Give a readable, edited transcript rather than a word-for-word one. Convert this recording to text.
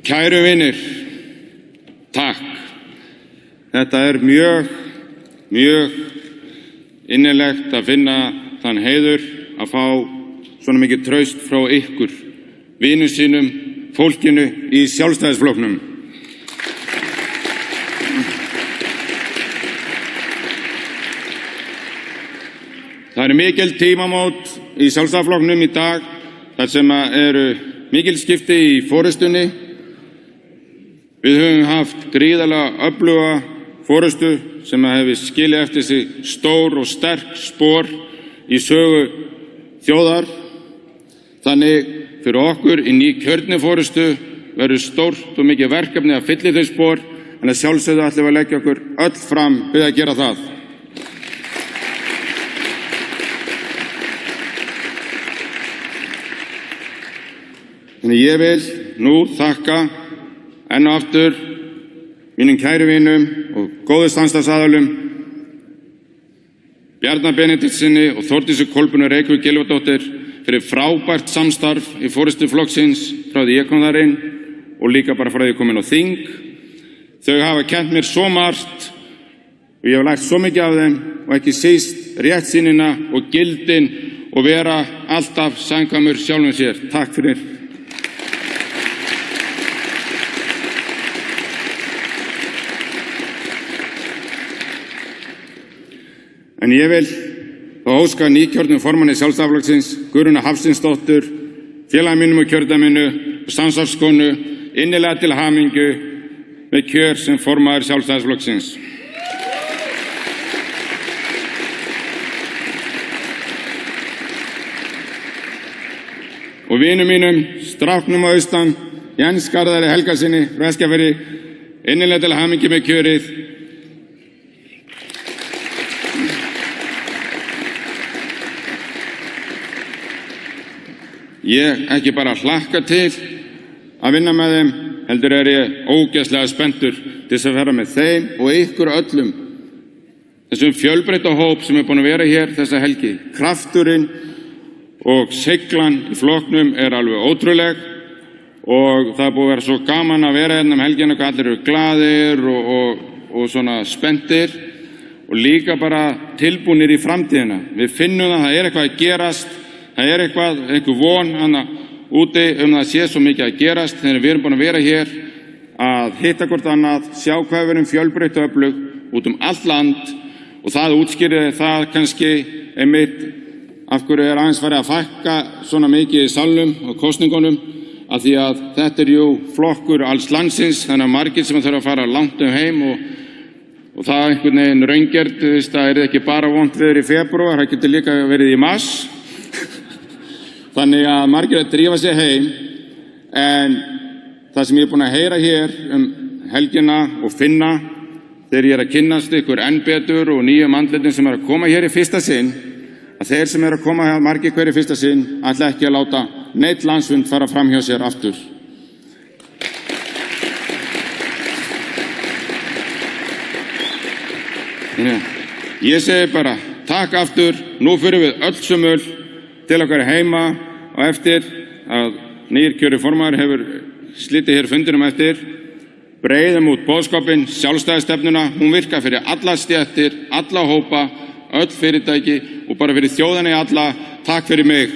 Kæru vinir, takk. Þetta mjög innilegt að finna þann heiður að fá svona mikið traust frá ykkur, vinum sínum, fólkinu í Sjálfstæðisflokknum. Það eru mikil tímamót í Sjálfstæðisflokknum í dag, þar sem eru mikil skipti í forystunni. Við höfum haft gríðarlega öfluga forystu sem hefur skilið eftir sig stór og sterk spor í sögu þjóðar. Þannig fyrir okkur í nýkjörni forystu verður stórt og mikið verkefni að fylla þau spor, en að sjálfsögðu ætlum við að leggja okkur öll fram við að gera það. Þannig ég vil nú þakka enn og aftur mínum kæru vinum og góðu samstarfsaðilum Bjarna Benediktssyni og Þórdísi Kolbrúnu Reykjavík Gylfadóttur fyrir frábært samstarf í forystu flokksins frá því ég kom þar inn og líka bara frá því ég kom inn á þing. Þau hafa kennt mér svo margt og ég hef lært svo mikið af þeim og ekki síst réttsýnina og gildin og vera alltaf samkvæmur sjálfum sér. Takk fyrir. En ég vil þá óska nýkjörnum formanni Sjálfstæðisflokksins, Guðrúnu Hafsteinsdóttur, félaga mínum og kjördæminu og samstarfskonu innilega til hamingju með kjör sem formaður Sjálfstæðisflokksins. Og vinum mínum, stráknum á austan, Jens Garðari Helgasyni, Eskifirði, innilega til hamingju með kjörið. Ég ekki bara hlakka til að vinna með þeim, heldur ég ógeðslega spenntur til þess að vera með þeim og ykkur öllum. Þessum fjölbreytta hóp sem búin að vera hér þessa helgi. Krafturinn og seiglan í flokknum alveg ótrúleg og það búið að vera svo gaman að vera hérna helgina og allir eru glaðir og svona spenntir og líka bara tilbúnir í framtíðina. Við finnum að það eitthvað að gerast. Það einhver von hana úti það sé svo mikið að gerast þegar við erum búin að vera hér að hitta hvort annað, sjá hvað við erum fjölbreytt og öflug út allt land og það útskýrir það kannski einmitt af hverju aðeins farið að fækka svona mikið í salnum og kosningunum af því að þetta jú flokkur alls landsins, þannig að margir sem þurfa að fara langt heim og það einhvern veginn raungjert, það ekki bara vont veður í febrúar, það getur líka verið í mars. Þannig að margir að drífa sig heim, en það sem ég búin að heyra hér helgina og finna þegar ég að kynnast ykkur enn betur og nýjum andlitum sem að koma hér í fyrsta sinn, að þeir sem að koma hér margir hver í fyrsta sinn ætla ekki að láta neitt landsfund fara fram hjá sér aftur. Ég segi bara takk aftur, nú fyrir við öll sömul til okkar heima og eftir að nýrkjöri formaður hefur slitið hér fundinum eftir, breiðum út boðskapinn, sjálfstæðisstefnuna, hún virkar fyrir alla stéttir, alla hópa, öll fyrirtæki og bara fyrir þjóðina alla. Takk fyrir mig.